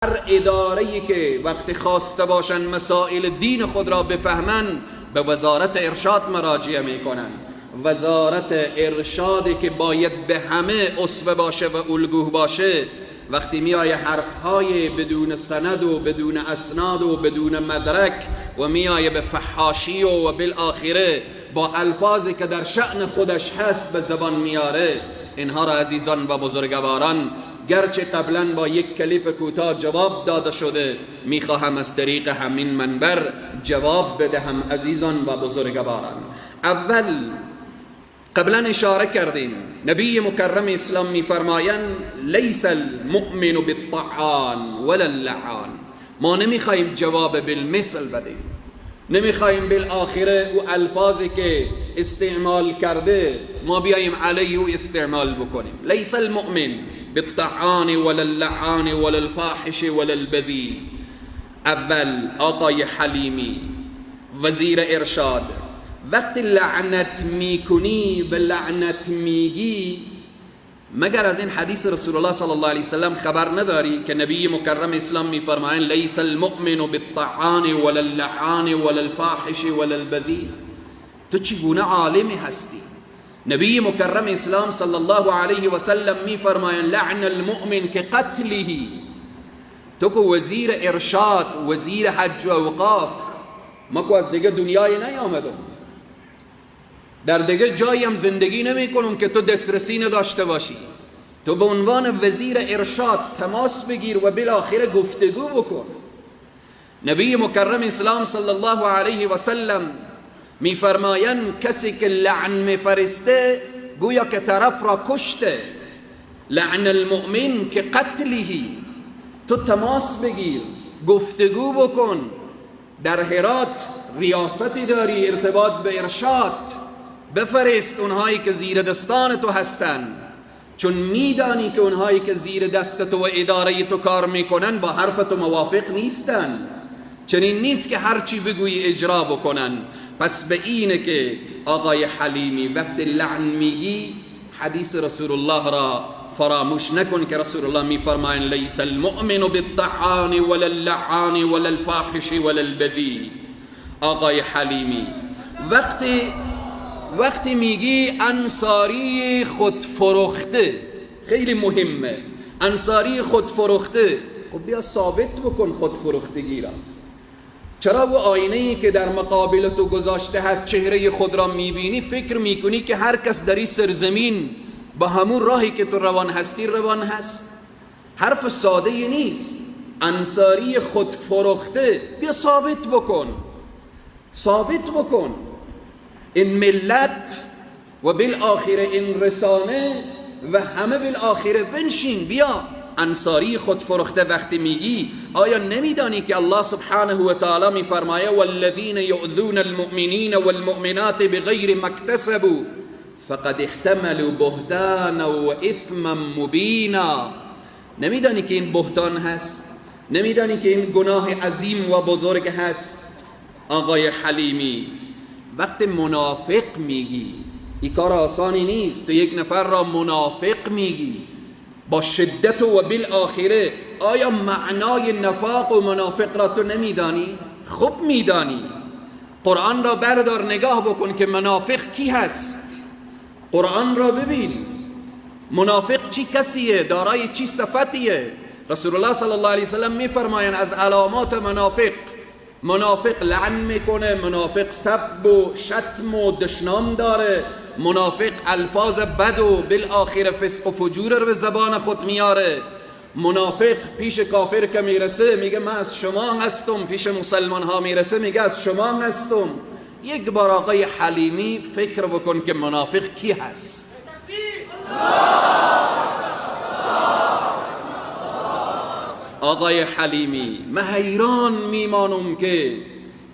هر اداره‌ای که وقتی خواسته باشن مسائل دین خود را بفهمن به وزارت ارشاد مراجعه میکنن. وزارت ارشادی که باید به همه اسوه باشه و الگوه باشه، وقتی میایه حرفهای بدون سند و بدون اسناد و بدون مدرک و میایه به فحاشی و بالاخره با الفاظی که در شأن خودش هست به زبان میاره، اینها را عزیزان و بزرگواران گرچه قبلا با یک کلیپ کوتاه جواب داده شده، میخواهم از طریق همین منبر جواب بدهم. عزیزان و بزرگواران، اول قبلا اشاره کردیم نبی مکرم اسلام میفرمایند لیس المؤمن بالطعان ولا اللعان. ما نمیخوایم جواب بالمثل بدیم، نمیخوایم بالاخره او الفاظی که استعمال کرده ما بیاییم علیه او استعمال بکنیم. لیس المؤمن بالطعان ولا اللعان ولا الفاحش ولا البذی. اول آقای حلیمی وزیر ارشاد، وقتی لعنت میکنی به لعنت میگی، مگر از این حدیث رسول الله صلی الله علیه وسلم خبر نداری که نبی مکرم اسلام میفرمایند لیس المؤمن بالطعان ولا اللعان ولا الفاحش ولا البذی؟ تو چگونه عالمی هستی؟ نبی مکرم اسلام صلی الله علیه وسلم میفرمایند لعن المؤمن که قتله. تو که وزیر ارشاد، وزیر حج و اوقاف، ما که از دیگه دنیای نیامدم، در دیگه جایی هم زندگی نمی کنم که تو دسترسی نداشته باشی. تو به عنوان وزیر ارشاد تماس بگیر و بالاخره گفتگو بکن. نبی مکرم اسلام صلی الله علیه و سلم میفرمایند کسی که لعن میفرسته گویا که طرف را کشته. لعن المؤمن که قتله. تو تماس بگیر، گفتگو بکن. در هرات ریاستی داری ارتباط به ارشاد، بفرست اونهایی که زیر دستان تو هستن، چون میدانی که اونهایی که زیر دست تو و اداره تو کار میکنن با حرف تو موافق نیستن. چنین نیست که هرچی بگویی اجرا بکنن. پس به اینه که آقای حلیمی وقت لعن میگی حدیث رسول الله را فراموش نکن که رسول الله میفرمایند لیس المؤمن بالطعان ولا اللعان ولا الفاحش ولا البذی. آقای حلیمی وقتی میگی انصاری خودفروخته، خیلی مهمه. انصاری خودفروخته، خب بیا ثابت بکن خودفروختگی را. چرا و آینه‌ای که در مقابل تو گذاشته هست چهره خود را میبینی فکر میکنی که هر کس در این سرزمین با همون راهی که تو روان هستی روان هست؟ حرف ساده نیست. انصاری خودفروخته، بیا ثابت بکن. این ملت و بالاخره این رسانه و همه بالاخره بنشین بیا. انصاری خودفروخته وقتی میگی، آیا نمیدانی که الله سبحانه و تعالی میفرمایه والذین یؤذون المؤمنین والمؤمنات بغیر ما اکتسبوا فقد احتملوا بهتانا و اثما مبینا؟ نمیدانی که این بهتان هست؟ نمیدانی که این گناه عظیم و بزرگ هست؟ آقای حلیمی وقت منافق میگی، این کار آسانی نیست. تو یک نفر را منافق میگی با شدت و بالاخره آیا معنای نفاق و منافق را تو نمیدانی؟ خب میدانی. قرآن را بردار نگاه بکن که منافق کی هست. قرآن را ببین، منافق چی کسیه، دارای چی صفتیه. رسول الله صلی الله علیه وسلم میفرمایند از علامات منافق لعن میکنه، منافق سب و شتم و دشنام داره، منافق الفاظ بد و بالاخره فسق و فجور رو به زبان خود میاره. منافق پیش کافر که میرسه میگه من از شما هستم، پیش مسلمان ها میرسه میگه از شما هستم. یک بار آقای حلیمی فکر بکن که منافق کی هست. آقای حلیمی من حیران میمانم که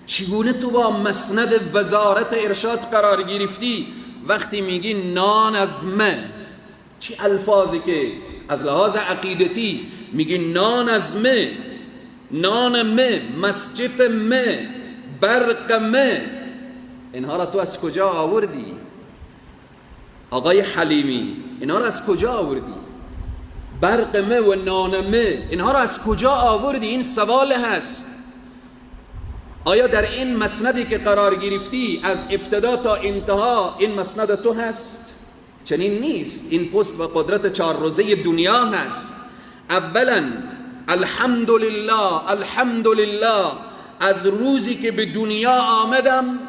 چگونه تو با مسند وزارت ارشاد قرار گرفتی وقتی میگی نان از مه. چی الفاظی که از لحاظ عقیدتی میگی نان از مه، نان مه، مسجد مه، برق مه، اینها را تو از کجا آوردی؟ آقای حلیمی اینها را از کجا آوردی؟ برق مه و نان مه، اینها را از کجا آوردی؟ این سوال هست. آیا در این مسندی که قرار گرفتی از ابتدا تا انتها این مسند تو هست؟ چنین نیست. این پست و قدرت 4 روزه دنیا هست. اولا الحمدلله، الحمدلله از روزی که به دنیا آمدم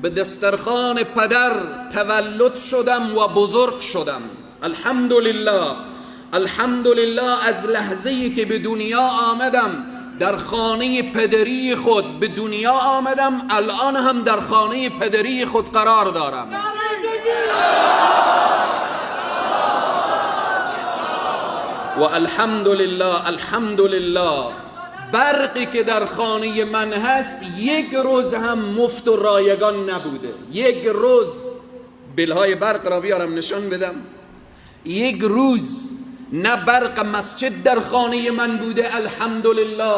به دسترخوان پدر تولد شدم و بزرگ شدم. الحمدلله، الحمدلله از لحظه‌ای که به دنیا آمدم در خانه پدری خود به دنیا آمدم، الان هم در خانه پدری خود قرار دارم. و الحمدلله، الحمدلله برقی که در خانه من هست یک روز هم مفت و رایگان نبوده. یک روز بلهای برق را بیارم نشان بدم. یک روز نه برق مسجد در خانه من بوده الحمدلله،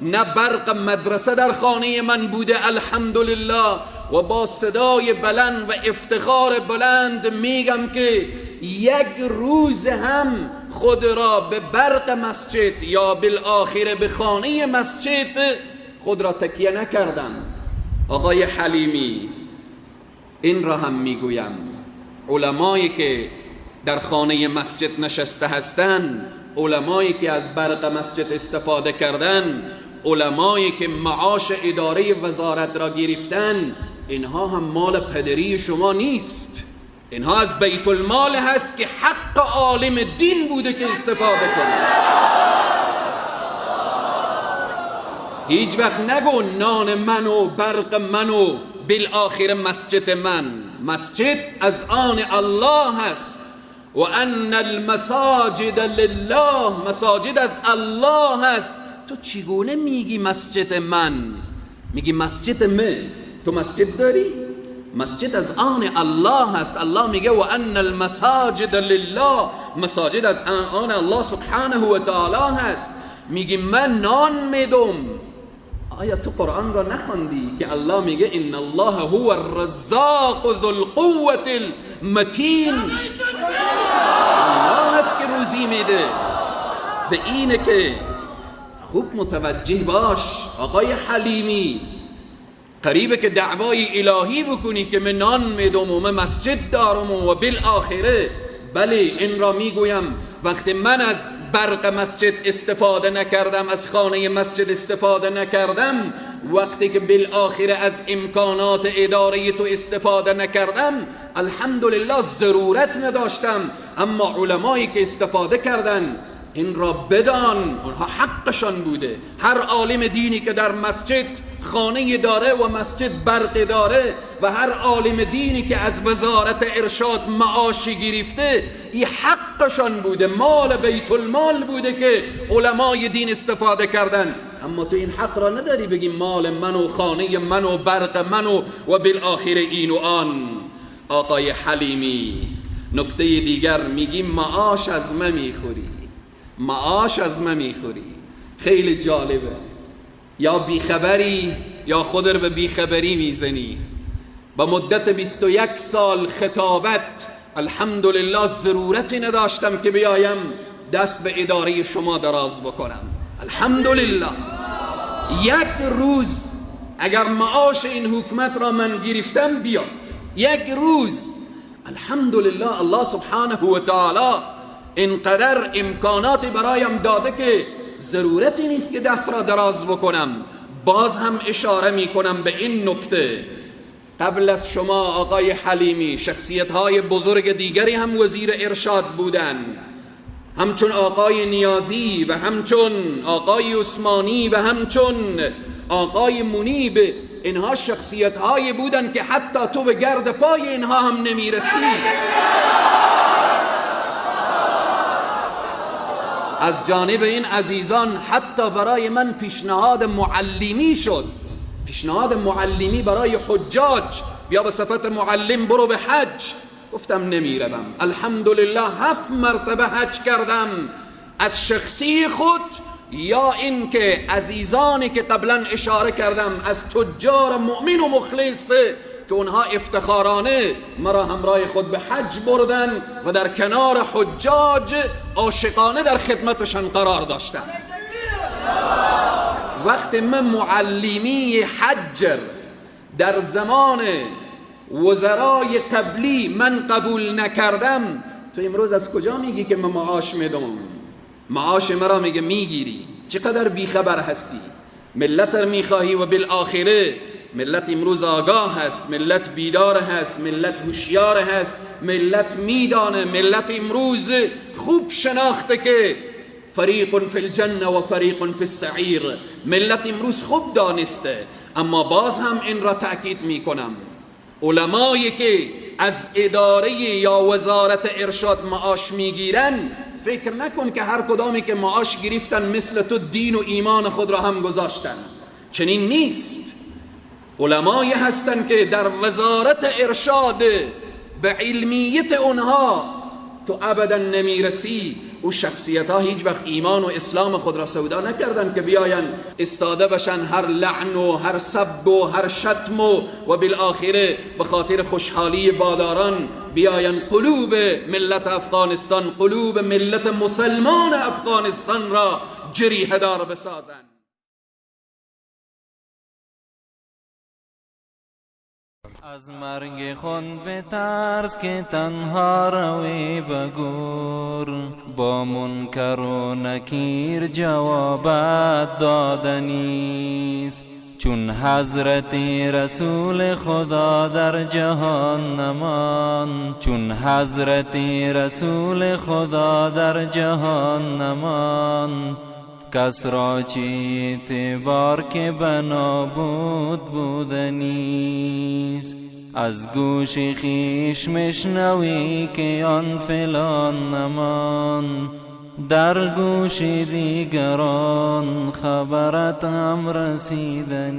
نه برق مدرسه در خانه من بوده الحمدلله. و با صدای بلند و افتخار بلند میگم که یک روز هم خود را به برق مسجد یا بالآخره به خانه مسجد خود را تکیه نکردم. آقای حلیمی، این را هم میگویم، علمایی که در خانه مسجد نشسته هستند، علمایی که از برق مسجد استفاده کردن، علمایی که معاش اداره وزارت را گرفتن، اینها هم مال پدری شما نیست. اینها از بیت المال هست که حق عالم دین بوده که استفاده کنه. هیچ وقت نگو نان من و برق من و بالآخر مسجد من. مسجد از آن الله هست. و ان المساجد لله، مساجد از الله هست. تو چگونه میگی مسجد من؟ میگی مسجد من. تو مسجد داری؟ مسجد از آن الله هست. الله میگه و ان المساجد لله، مساجد از آن الله سبحانه و تعالی هست. میگی من نان میدم. آیا تو قرآن را نخوندی که الله میگه ان الله هو الرزاق ذو القوة المتین؟ الله هست که روزی میده. به اینه که خوب متوجه باش آقای حلیمی، قریبه که دعوای الهی بکنی که من نان میدم و من مسجد دارم و بالآخره. بله این را میگویم، وقتی من از برق مسجد استفاده نکردم، از خانه مسجد استفاده نکردم، وقتی که بالآخره از امکانات اداره تو استفاده نکردم، الحمدلله ضرورت نداشتم. اما علمایی که استفاده کردن این را بدان، اونها حقشان بوده. هر عالم دینی که در مسجد خانه داره و مسجد برق داره و هر عالم دینی که از وزارت ارشاد معاشی گرفته، این حقشان بوده، مال بیت المال بوده که علمای دین استفاده کردن. اما تو این حق را نداری بگی مال من و خانه من و برق من و بالآخر این و آن. آقای حلیمی، نکته دیگر میگی معاش از من میخوری، معاش از من میخوری. خیلی جالبه، یا بیخبری یا خود رو به بیخبری میزنی. با مدت 21 سال خطابت الحمدلله ضرورتی نداشتم که بیایم دست به اداره شما دراز بکنم. الحمدلله یک روز اگر معاش این حکومت را من گرفتم بیا، یک روز الحمدلله الله سبحانه و تعالی اینقدر امکاناتی برایم داده که ضرورتی نیست که دست را دراز بکنم. باز هم اشاره می کنم به این نکته، قبل از شما آقای حلیمی شخصیت‌های بزرگ دیگری هم وزیر ارشاد بودند، همچون آقای نیازی و همچون آقای عثمانی و همچون آقای منیب. اینها شخصیت‌های بودند که حتی تو به گرد پای اینها هم نمی‌رسی. از جانب این عزیزان حتی برای من پیشنهاد معلمی شد، پیشنهاد معلمی برای حجاج، بیا به صفت معلم برو به حج. گفتم نمیروم. الحمدلله 7 مرتبه حج کردم، از شخصی خود یا این که عزیزانی که قبلا اشاره کردم از تجار مؤمن و مخلص که اونها افتخارانه مرا همراه خود به حج بردن و در کنار حجاج عاشقانه در خدمتشان قرار داشتن. وقتی من معلمی حج در زمان وزرای قبلی من قبول نکردم، تو امروز از کجا میگی که من معاش میدم؟ معاش مرا میگه میگیری. چقدر بیخبر هستی. ملت رو میخواهی و بالآخره ملت امروز آگاه هست، ملت بیدار هست، ملت هوشیار هست، ملت میدانه، ملت امروز خوب شناخته که فریق فی الجنه و فریق فی السعیر. ملت امروز خوب دانسته. اما باز هم این را تأکید میکنم، علمایی که از اداره یا وزارت ارشاد معاش میگیرن، فکر نکن که هر کدامی که معاش گرفتن مثل تو دین و ایمان خود را هم گذاشتن. چنین نیست. علمایی هستن که در وزارت ارشاد به علمیت اونها تو ابدا نمیرسی. او شخصیت ها هیچ وقت ایمان و اسلام خود را سودا نکردن که بیاین استاده بشن هر لعن و هر سب و هر شتم و بالآخره به خاطر خوشحالی باداران بیاین قلوب ملت افغانستان، قلوب ملت مسلمان افغانستان را جریحه دار بسازن. از مرگ خود بترس که تنها روی بگور، با منکر و نکیر جوابت دادنیست. چون حضرت رسول خدا در جهان نمان، چون حضرت رسول خدا در جهان نمان، کس را چی اعتبار که بنابود بودنیست. از گوش خیش مشنوی که آن فلان نمان، در گوش دیگران خبرت هم رسیدنی.